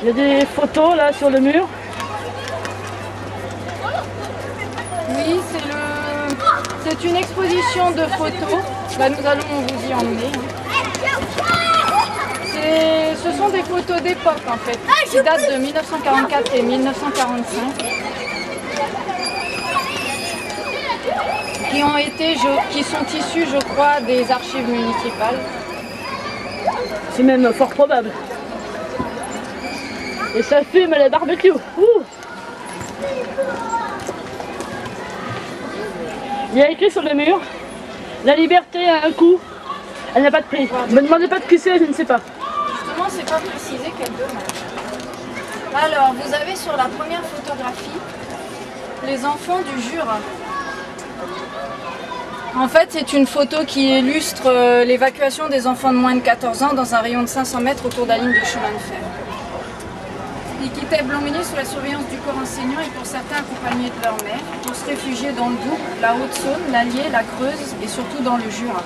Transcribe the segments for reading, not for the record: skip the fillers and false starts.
Il y a des photos là sur le mur. Oui, c'est une exposition de photos. Bah, nous allons vous y emmener. Ce sont des photos d'époque en fait, qui datent de 1944 et 1945. Qui sont issus, je crois, des archives municipales. C'est même fort probable. Et ça fume les barbecues. Ouh. Il y a écrit sur le mur, la liberté a un coût, elle n'a pas de prix. Ne me demandez pas de qui c'est, je ne sais pas. Justement, c'est pas précisé, quel dommage. Alors, vous avez sur la première photographie les enfants du Jura. En fait, c'est une photo qui illustre l'évacuation des enfants de moins de 14 ans dans un rayon de 500 mètres autour de la ligne de chemin de fer. Ils quittaient Blanc-Meunier sous la surveillance du corps enseignant et pour certains accompagnés de leur mère, pour se réfugier dans le Doubs, la Haute-Saône, l'Allier, la Creuse et surtout dans le Jura.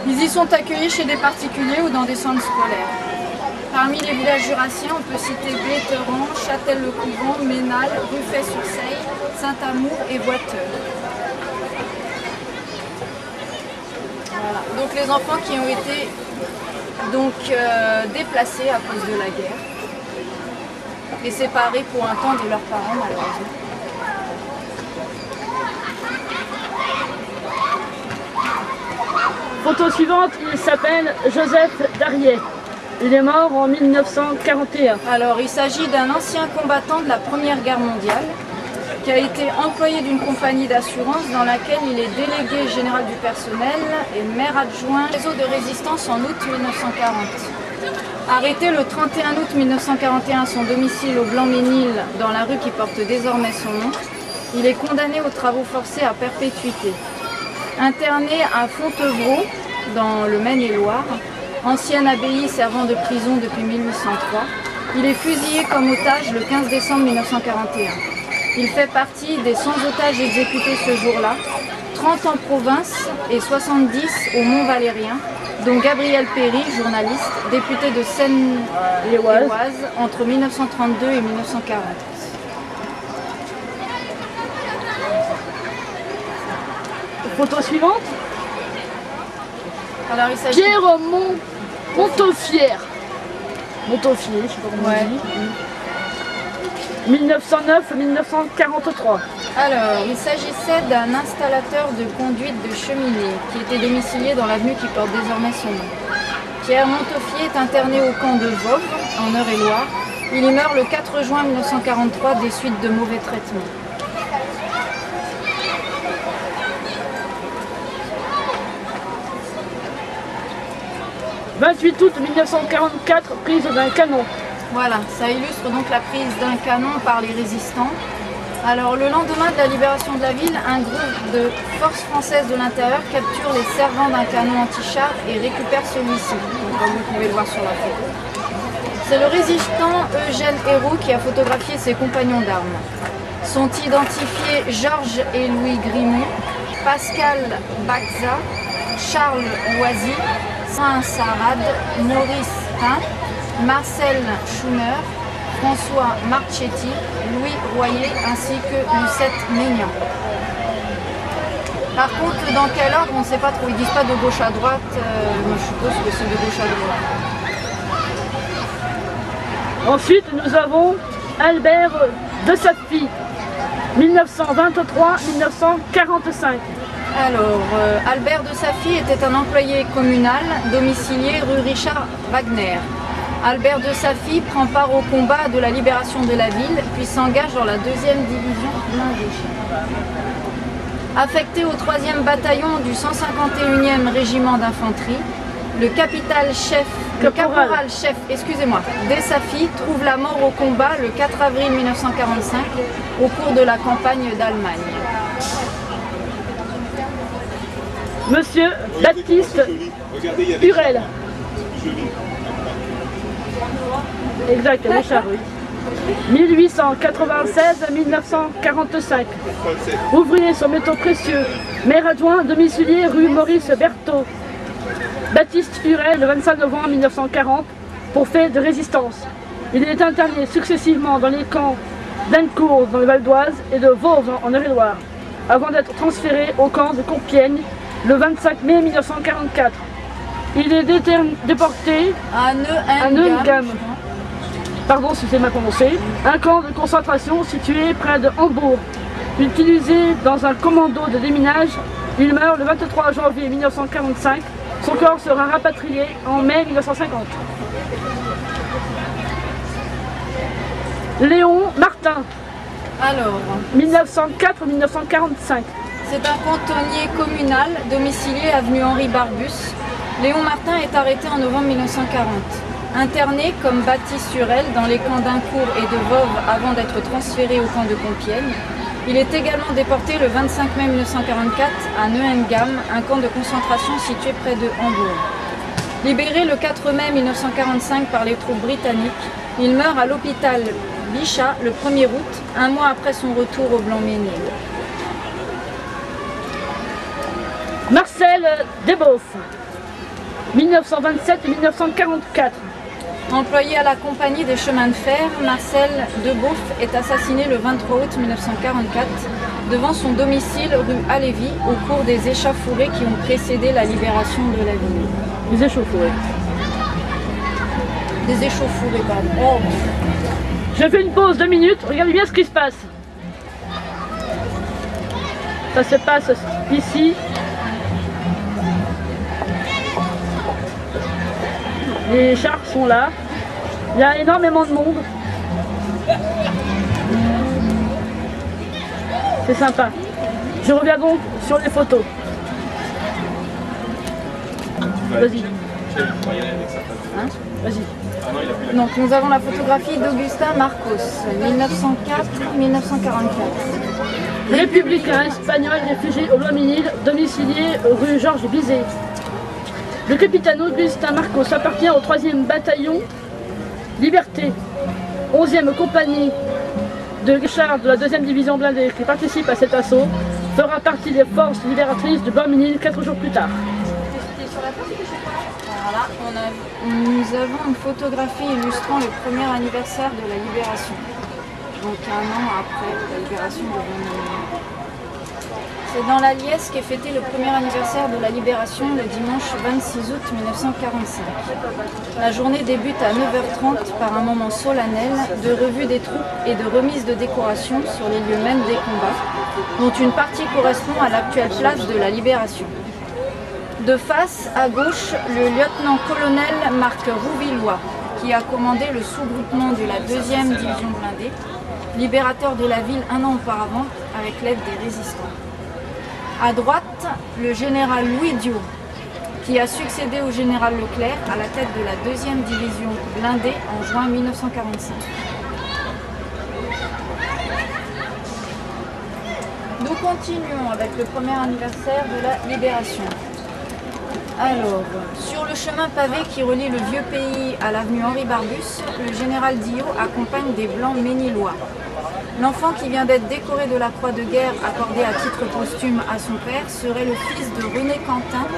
Ils y sont accueillis chez des particuliers ou dans des centres scolaires. Parmi les villages jurassiens, on peut citer Bléteran, Châtel-le-Couvent, Ménal, Ruffey-sur-Seille, Saint-Amour et Boiteux. Voilà. Donc les enfants qui ont été déplacés à cause de la guerre et séparés pour un temps de leurs parents malheureusement. Photo suivante, il s'appelle Joseph Darriet. Il est mort en 1941. Alors il s'agit d'un ancien combattant de la Première Guerre mondiale qui a été employé d'une compagnie d'assurance dans laquelle il est délégué général du personnel et maire adjoint du réseau de résistance en août 1940. Arrêté le 31 août 1941 à son domicile au Blanc-Ménil, dans la rue qui porte désormais son nom, il est condamné aux travaux forcés à perpétuité. Interné à Fontevraud, dans le Maine-et-Loire, ancienne abbaye servant de prison depuis 1803, il est fusillé comme otage le 15 décembre 1941. Il fait partie des 100 otages exécutés ce jour-là, 30 en province et 70 au Mont-Valérien, dont Gabriel Péry, journaliste, député de Seine-et-Oise entre 1932 et 1940. Photo suivante. Alors, il s'agit Pierre Montaufier, je sais pas comment on dit. 1909-1943. Alors, il s'agissait d'un installateur de conduite de cheminée qui était domicilié dans l'avenue qui porte désormais son nom. Pierre Montaufier est interné au camp de Voves, en Eure-et-Loire. Il y meurt le 4 juin 1943 des suites de mauvais traitements. « 28 août 1944, prise d'un canon. » Voilà, ça illustre donc la prise d'un canon par les résistants. Alors le lendemain de la libération de la ville, un groupe de forces françaises de l'intérieur capture les servants d'un canon anti-char et récupère celui-ci, comme vous pouvez le voir sur la photo. C'est le résistant Eugène Héroux qui a photographié ses compagnons d'armes. Sont identifiés Georges et Louis Grimont, Pascal Baxa, Charles Loisy, Saint-Sarad, Maurice Pain, Marcel Schumer, François Marchetti, Louis Royer ainsi que Lucette Maignan. Par contre, dans quel ordre, on ne sait pas trop. Ils ne disent pas de gauche à droite, moi je suppose que c'est de gauche à droite. Ensuite, nous avons Albert de Safi, 1923-1945. Alors, Albert de Safi était un employé communal domicilié rue Richard Wagner. Albert de Safi prend part au combat de la libération de la ville, puis s'engage dans la 2e division blindée. Affecté au 3e bataillon du 151e régiment d'infanterie, le caporal-chef de Safi trouve la mort au combat le 4 avril 1945 au cours de la campagne d'Allemagne. Monsieur Baptiste Hurel. Exact, le char, oui. 1896-1945. Ouvrier sur métaux précieux. Maire adjoint domicilié rue Maurice Berthaud. Baptiste Hurel, le 25 novembre 1940. pour faits de résistance. Il est interné successivement dans les camps d'Annecourt dans le Val d'Oise et de Vauves en Eure-et-Loire, avant d'être transféré au camp de Compiègne le 25 mai 1944. Il est déporté à Neuengamme, pardon si c'est mal prononcé, un camp de concentration situé près de Hambourg. Utilisé dans un commando de déminage, il meurt le 23 janvier 1945. Son corps sera rapatrié en mai 1950. Léon Martin, Alors, 1904-1945. c'est un cantonnier communal domicilié avenue Henri Barbus. Léon Martin est arrêté en novembre 1940. Interné comme Baptiste-sur-Aile dans les camps d'Incourt et de Vauves avant d'être transféré au camp de Compiègne. Il est également déporté le 25 mai 1944 à Neuengamme, un camp de concentration situé près de Hambourg. Libéré le 4 mai 1945 par les troupes britanniques, il meurt à l'hôpital Bichat le 1er août, un mois après son retour au Blanc-Ménil. Marcel Desboeuf, 1927-1944. Employé à la compagnie des chemins de fer, Marcel Desboeuf est assassiné le 23 août 1944 devant son domicile rue Halévy au cours des échauffourées qui ont précédé la libération de la ville. Les échauffourées. Des échauffourées, pardon. Oh. Je fais une pause 2 minutes, regardez bien ce qui se passe. Ça se passe ici. Les chars sont là. Il y a énormément de monde. C'est sympa. Je reviens donc sur les photos. Vas-y. Hein? Vas-y. Donc nous avons la photographie d'Augustin Marcos, 1904-1944. Républicain espagnol réfugié au Blanc-Ménil, domicilié rue Georges Bizet. Le capitaine Augustin Marcos appartient au 3e bataillon Liberté, 11e compagnie de chars de la 2e division blindée qui participe à cet assaut, fera partie des forces libératrices de Blanc-Ménil 4 jours plus tard. Voilà, nous avons une photographie illustrant le premier anniversaire de la libération. Donc 1 an après la libération de Blanc-Ménil. C'est dans la Liesse qu'est fêté le premier anniversaire de la libération le dimanche 26 août 1945. La journée débute à 9h30 par un moment solennel de revue des troupes et de remise de décorations sur les lieux mêmes des combats, dont une partie correspond à l'actuelle place de la libération. De face, à gauche, le lieutenant-colonel Marc Rouvillois, qui a commandé le sous-groupement de la 2e division blindée, libérateur de la ville 1 an auparavant avec l'aide des résistants. À droite, le général Louis Diot, qui a succédé au général Leclerc à la tête de la 2e division blindée en juin 1945. Nous continuons avec le premier anniversaire de la libération. Alors, sur le chemin pavé qui relie le vieux pays à l'avenue Henri Barbus, le général Diot accompagne des blancs ménilois. L'enfant qui vient d'être décoré de la croix de guerre accordée à titre posthume à son père serait le fils de René Quentin,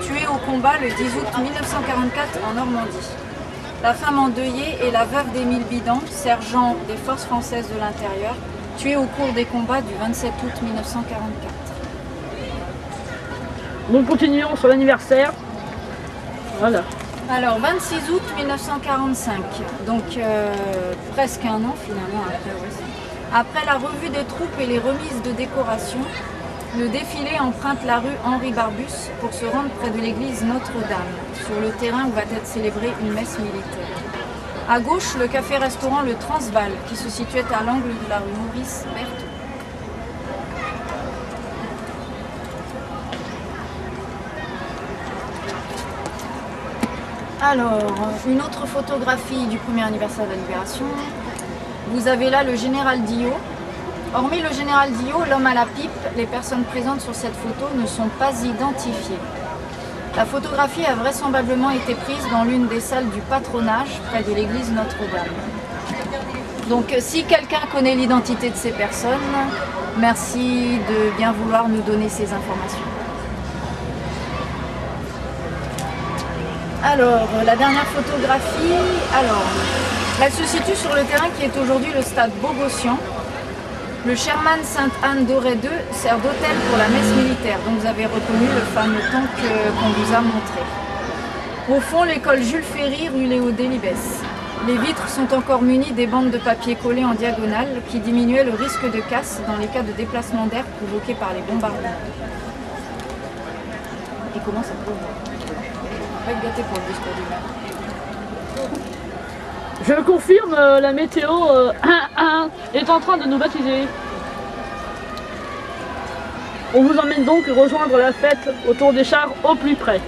tué au combat le 10 août 1944 en Normandie. La femme endeuillée est la veuve d'Émile Bidan, sergent des forces françaises de l'intérieur, tué au cours des combats du 27 août 1944. Nous continuons sur l'anniversaire. Voilà. Alors, 26 août 1945, donc presque 1 an finalement après. Après la revue des troupes et les remises de décoration, le défilé emprunte la rue Henri Barbus pour se rendre près de l'église Notre-Dame, sur le terrain où va être célébrée une messe militaire. À gauche, le café-restaurant Le Transvaal, qui se situait à l'angle de la rue Maurice Berthoud. Alors, une autre photographie du premier anniversaire de la libération. Vous avez là le général Diot. Hormis le général Diot, l'homme à la pipe, les personnes présentes sur cette photo ne sont pas identifiées. La photographie a vraisemblablement été prise dans l'une des salles du patronage près de l'église Notre-Dame. Donc si quelqu'un connaît l'identité de ces personnes, merci de bien vouloir nous donner ces informations. Alors, la dernière photographie, elle se situe sur le terrain qui est aujourd'hui le stade Bogossian. Le Sherman Sainte-Anne-d'Auray II sert d'hôtel pour la messe militaire, donc vous avez reconnu le fameux tank qu'on vous a montré. Au fond, l'école Jules Ferry, rue Léo Delibes. Les vitres sont encore munies des bandes de papier collées en diagonale qui diminuaient le risque de casse dans les cas de déplacement d'air provoqués par les bombardements. Et comment ça peut pas être gâté pour le discours du maire. Je confirme, la météo est en train de nous baptiser. On vous emmène donc rejoindre la fête autour des chars au plus près.